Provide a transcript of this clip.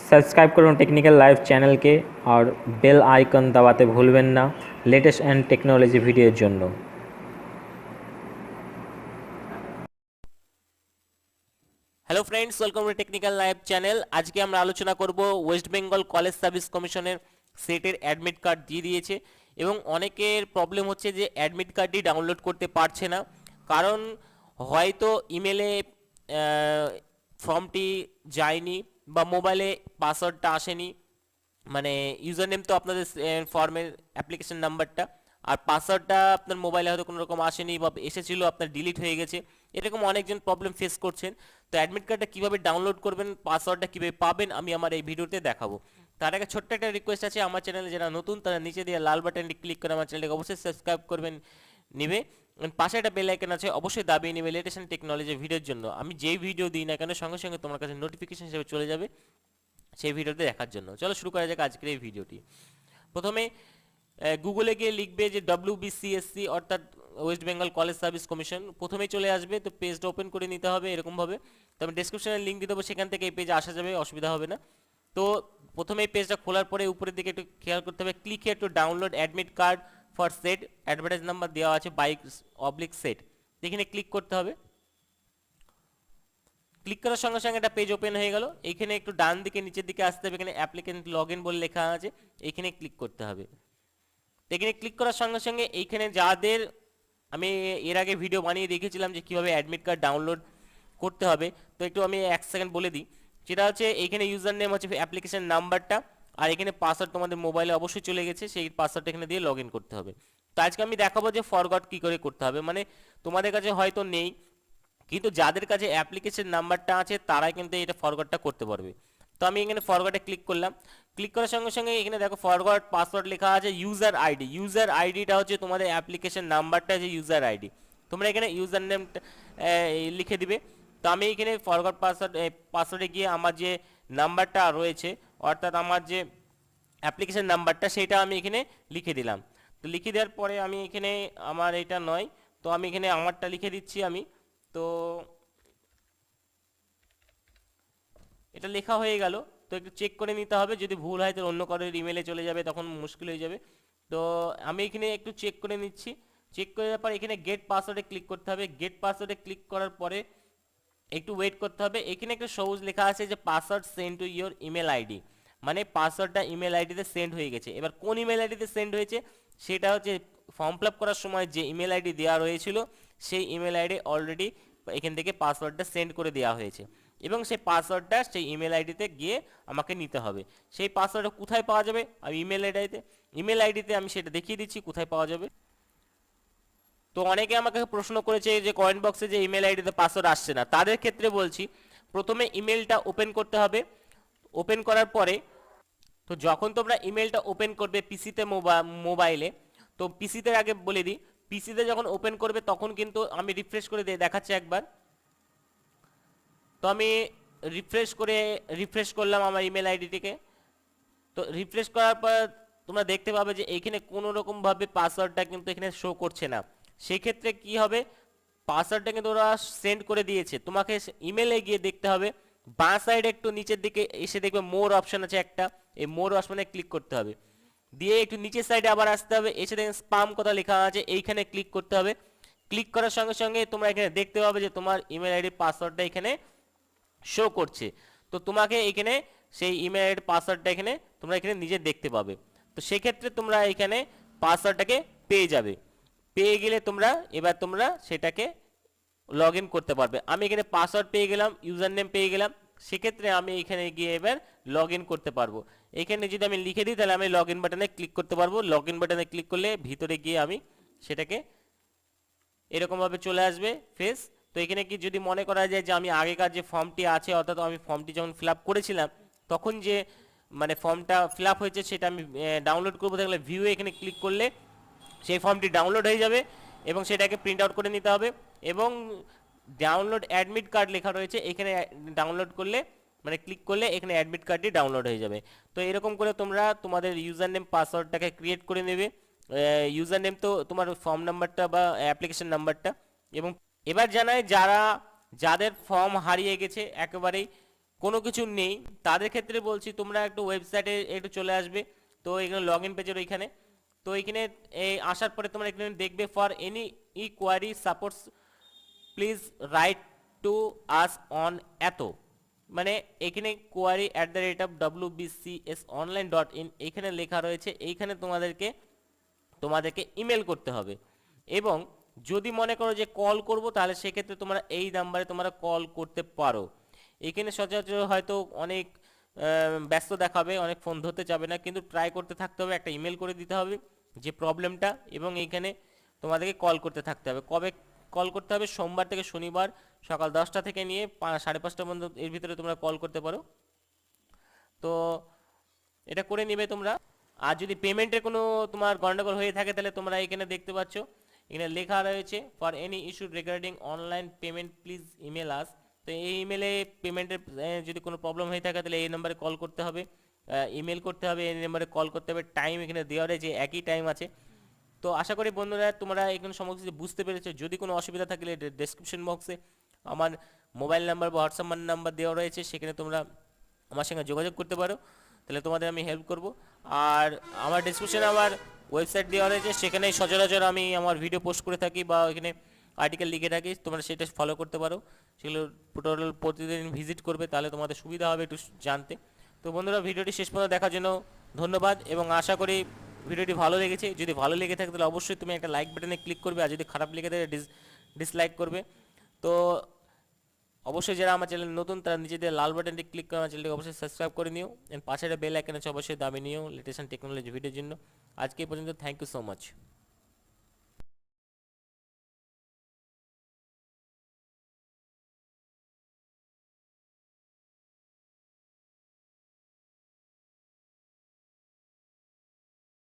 Subscribe করুন technical live চ্যানেলকে আর bell icon দাবাতে ভুলবেন না লেটেস্ট অ্যান্ড টেকনোলজি ভিডিওর জন্য। Hello friends, welcome to technical live channel. আজকে আমরা আলোচনা করব ওয়েস্ট বেঙ্গল কলেজ সার্ভিস কমিশনের সেটের অ্যাডমিট কার্ড দিয়ে দিয়েছে এবং অনেকের প্রবলেম হচ্ছে যে অ্যাডমিট কার্ডটি ডাউনলোড করতে পারছে না, কারণ হয়তো ইমেলে ফর্মটি যায়নি বা মোবাইলে পাসওয়ার্ডটা আসেনি, মানে ইউজার নেম তো আপনাদের ফর্মের অ্যাপ্লিকেশন নাম্বারটা, আর পাসওয়ার্ডটা আপনার মোবাইলে হয়তো কোনো রকম আসেনি বা এসেছিল আপনার ডিলিট হয়ে গেছে। এরকম অনেকজন প্রবলেম ফেস করছেন। তো অ্যাডমিট কার্ডটা কীভাবে ডাউনলোড করবেন, পাসওয়ার্ডটা কীভাবে পাবেন, আমি আমার এই ভিডিওতে দেখাবো। তার আগে ছোট্ট একটা রিকোয়েস্ট আছে, আমার চ্যানেলে যারা নতুন তারা নিচে দিয়ে লাল বাটনটি ক্লিক করে আমার চ্যানেলটাকে অবশ্যই সাবস্ক্রাইব করবেন নিবে। পাশে একটা বেল আইকন আছে, অবশ্যই দাবিয়ে নেবে লেটেস্ট টেকনোলজি ভিডিওর জন্য। আমি যেই ভিডিও দিই না কেন সঙ্গে সঙ্গে তোমার কাছে নোটিফিকেশন হিসেবে চলে যাবে সেই ভিডিওতে দেখার জন্য। চলো শুরু করা যাক আজকের এই ভিডিওটি। প্রথমে গুগলে গিয়ে লিখবে যে WBCSC অর্থাৎ West Bengal college service commission, প্রথমেই চলে আসবে। তো পেজটা ওপেন করে নিতে হবে এরকমভাবে। তো আমি ডেসক্রিপশনে লিঙ্ক দিয়ে দেবো, সেখান থেকে এই পেজে আসা যাবে, অসুবিধা হবে না। তো প্রথমে এই পেজটা খোলার পরে উপরের দিকে একটু খেয়াল করতে হবে, click here to download admit card for set, advertise number দেওয়া আছে /সেট, এখানে ক্লিক করতে হবে। ক্লিক করার সঙ্গে সঙ্গে একটা পেজ ওপেন হয়ে গেল। এইখানে একটু ডান দিকে নিচের দিকে আসতে হবে, এখানে অ্যাপ্লিকেন্ট লগ ইন বলে লেখা আছে, এইখানে ক্লিক করতে হবে। এখানে ক্লিক করার সঙ্গে সঙ্গে এইখানে যাদের আমি এর আগে ভিডিও বানিয়ে রেখেছিলাম যে কীভাবে অ্যাডমিট কার্ড ডাউনলোড করতে হবে, তো একটু আমি 1 সেকেন্ড বলে দিই। সেটা হচ্ছে এইখানে ইউজার নেম হচ্ছে অ্যাপ্লিকেশন নাম্বারটা, আর এখানে পাসওয়ার্ড তোমাদের মোবাইলে অবশ্যই চলে গেছে, সেই পাসওয়ার্ডটা এখানে দিয়ে লগ ইন করতে হবে। তো আজকে আমি দেখাবো যে ফরগট কী করে করতে হবে, মানে তোমাদের কাছে হয়তো নেই কিন্তু যাদের কাছে অ্যাপ্লিকেশন নাম্বারটা আছে তারাই কিন্তু এটা ফরগটটা করতে পারবে। তো আমি এখানে ফরগটে ক্লিক করলাম। ক্লিক করার সঙ্গে সঙ্গে এখানে দেখো ফরগট পাসওয়ার্ড লেখা আছে ইউজার আইডি। ইউজার আইডিটা হচ্ছে তোমাদের অ্যাপ্লিকেশন নাম্বারটা যে ইউজার আইডি, তোমরা এখানে ইউজার নেম লিখে দিবে। তো আমি এখানে ফরগট পাসওয়ার্ডে গিয়ে আমার যে নাম্বারটা রয়েছে অর্থাৎ আমার যে অ্যাপ্লিকেশন নাম্বারটা সেটা আমি এখানে লিখে দিলাম। তো লিখে দেওয়ার পরে আমি এখানে আমার এটা নয়, তো আমি এখানে আমারটা লিখে দিচ্ছি আমি। তো এটা লেখা হয়ে গেল। তো একটু চেক করে নিতে হবে, যদি ভুল হয় তো অন্য কারোর ইমেলে চলে যাবে, তখন মুশকিল হয়ে যাবে। তো আমি এখানে একটু চেক করে নিচ্ছি। চেক করে দেওয়ার পর এখানে গেট পাসওয়ার্ডে ক্লিক করতে হবে। গেট পাসওয়ার্ডে ক্লিক করার পরে একটু ওয়েট করতে হবে। এখানে একটা সবুজ লেখা আছে যে password send to your email ID, মানে পাসওয়ার্ডটা ইমেল আইডিতে সেন্ড হয়ে গেছে। এবার কোন ইমেল আইডিতে সেন্ড হয়েছে সেটা হচ্ছে ফর্ম ফিল আপ করার সময় যে ইমেল আইডি দেওয়া রয়েছিল সেই ইমেল আইডি অলরেডি এখান থেকে পাসওয়ার্ডটা সেন্ড করে দেওয়া হয়েছে এবং সেই পাসওয়ার্ডটা সেই ইমেল আইডিতে গিয়ে আমাকে নিতে হবে। সেই পাসওয়ার্ডটা কোথায় পাওয়া যাবে, আমি ইমেল আইডিতে আমি সেটা দেখিয়ে দিচ্ছি কোথায় পাওয়া যাবে। তো অনেকে আমাকে প্রশ্ন করেছে যে কমেন্ট বক্সে যে ইমেল আইডিতে পাসওয়ার্ড আসছে না, তাদের ক্ষেত্রে বলছি প্রথমে ইমেলটা ওপেন করতে হবে। ওপেন করার পরে তো যখন তোমরা ইমেলটা ওপেন করবে পিসিতে মোবাইলে, তো পিসিতে আগে বলে দিই, পিসিতে যখন ওপেন করবে তখন কিন্তু আমি রিফ্রেশ করে দেখাচ্ছি একবার। তো আমি রিফ্রেশ করলাম আমার ইমেল আইডিটিকে। তো রিফ্রেশ করার পর তোমরা দেখতে পাবে যে এইখানে কোনো রকমভাবে পাসওয়ার্ডটা কিন্তু এখানে শো করছে না। সেক্ষেত্রে কি হবে, পাসওয়ার্ডটা কিন্তু ওরা সেন্ড করে দিয়েছে, তোমাকে ইমেলে গিয়ে দেখতে হবে। বাঁ সাইডে একটু নিচের দিকে এসে দেখবে মোর অপশন আছে একটা, এই মোর অপশনে ক্লিক করতে হবে। দিয়ে একটু নিচের সাইডে আবার আসতে হবে, এসে দেখেন স্পাম কথা লেখা আছে, এইখানে ক্লিক করতে হবে। ক্লিক করার সঙ্গে সঙ্গে তোমরা এখানে দেখতে পাবে যে তোমার ইমেল আইডির পাসওয়ার্ডটা এখানে শো করছে। তো তোমাকে এখানে সেই ইমেল আইডির পাসওয়ার্ডটা এখানে তোমরা এখানে নিজে দেখতে পাবে। তো সেক্ষেত্রে তোমরা এখানে পাসওয়ার্ডটাকে পেয়ে যাবে। পেয়ে গেলে তোমরা সেটাকে লগ ইন করতে পারবে। আমি এখানে পাসওয়ার্ড পেয়ে গেলাম, ইউজার নেম পেয়ে গেলাম, সেক্ষেত্রে আমি এখানে গিয়ে এবার লগ ইন করতে পারবো। এখানে যদি আমি লিখে দিই তাহলে আমি লগ ইন বাটনে ক্লিক করতে পারবো। লগ ইন বাটনে ক্লিক করলে ভিতরে গিয়ে আমি সেটাকে এরকমভাবে চলে আসবে ফেস। তো এখানে কি যদি মনে করা যায় যে আমি আগেকার যে ফর্মটি আছে অর্থাৎ আমি ফর্মটি যখন ফিল আপ করেছিলাম তখন যে মানে ফর্মটা ফিল আপ হয়েছে সেটা আমি ডাউনলোড করবো, তাহলে ভিউ এখানে ক্লিক করলে সেই ফর্মটি ডাউনলোড হয়ে যাবে এবং সেটাকে প্রিন্ট আউট করে নিতে হবে। এবং ডাউনলোড অ্যাডমিট কার্ড লেখা রয়েছে, এখানে ডাউনলোড করলে মানে ক্লিক করলে এখানে অ্যাডমিট কার্ডটি ডাউনলোড হয়ে যাবে। তো এরকম করে তোমরা তোমাদের ইউজার নেম পাসওয়ার্ডটাকে ক্রিয়েট করে নেবে। ইউজার নেম তো তোমার ফর্ম নাম্বারটা বা অ্যাপ্লিকেশন নাম্বারটা। এবং এবার জানাই যাদের ফর্ম হারিয়ে গেছে একেবারেই কোনো কিছু নেই তাদের ক্ষেত্রে বলছি তোমরা একটু ওয়েবসাইটে একটু চলে আসবে। তো এখানে লগ ইন পেজের ওইখানে, তো এইখানে এই আসার পরে তোমরা এখানে দেখবে for any query supports please write to us on এত, মানে এখানে কোয়ারি @wbcsonline.in এখানে লেখা রয়েছে, এইখানে তোমাদেরকে ইমেল করতে হবে। এবং যদি মনে করো যে কল করব তাহলে সেক্ষেত্রে তোমরা এই নাম্বারে তোমরা কল করতে পারো। এখানে সচরাচর হয়তো অনেক ব্যস্ত দেখাবে, অনেক ফোন ধরতে যাবে না, কিন্তু ট্রাই করতে থাকতে হবে, একটা ইমেল করে দিতে হবে যে প্রবলেমটা, এবং এইখানে তোমাদেরকে কল করতে থাকতে হবে। কবে কল করতে হবে? সোমবার থেকে শনিবার সকাল 10টা থেকে নিয়ে 5:30 পর্যন্ত, এর ভিতরে তোমরা কল করতে পারো। তো এটা করে নিবে তোমরা। আর যদি পেমেন্টের কোনো তোমার গন্ডগোল হয়ে থাকে তাহলে তোমরা এখানে দেখতে পাচ্ছ, এখানে লেখা রয়েছে for any issue regarding online payment please email us. তো এই ইমেলে পেমেন্টের যদি কোনো প্রবলেম হয়ে থাকে তাহলে এই নাম্বারে কল করতে হবে, ইমেল করতে হবে, এই নাম্বারে কল করতে হবে। টাইম এখানে দেওয়া রয়েছে, একই টাইম আছে। তো আশা করি বন্ধুরা তোমরা এখানে সমস্ত কিছু বুঝতে পেরেছো। যদি কোনো অসুবিধা থাকলে ডেসক্রিপশন বক্সে আমার মোবাইল নাম্বার বা হোয়াটসঅ্যাপ নাম্বার দেওয়া রয়েছে, সেখানে তোমরা আমার সঙ্গে যোগাযোগ করতে পারো, তাহলে তোমাদের আমি হেল্প করব। আর আমার ডেসক্রিপশনে আমার ওয়েবসাইট দেওয়া রয়েছে, সেখানে সচরাচর আমি আমার ভিডিও পোস্ট করে থাকি বা এখানে আর্টিকেল লিখে থাকি, তোমরা সেটা ফলো করতে পারো। সেগুলো টোটাল প্রতিদিন ভিজিট করবে, তাহলে তোমাদের সুবিধা হবে একটু জানতে। তো বন্ধুরা ভিডিওটি শেষ পর্যন্ত দেখার জন্য ধন্যবাদ, এবং আশা করি ভিডিওটি ভালো লেগেছে। যদি ভালো লেগে থাকে তাহলে অবশ্যই তুমি একটা লাইক বাটনে ক্লিক করবে, আর যদি খারাপ লেগে থাকে ডিসলাইক করবে। তো অবশ্যই যারা আমার চ্যানেল নতুন তারা নিজেদের লাল বাটনটি ক্লিক করে আমার চ্যানেলটিকে অবশ্যই সাবস্ক্রাইব করে নিও, এন্ড পাশে একটা বেল আইকন আছে অবশ্যই দাবি নিও লেটেস্ট টেকনোলজি ভিডিওর জন্য। আজকে এই পর্যন্ত, থ্যাংক ইউ সো মাচ।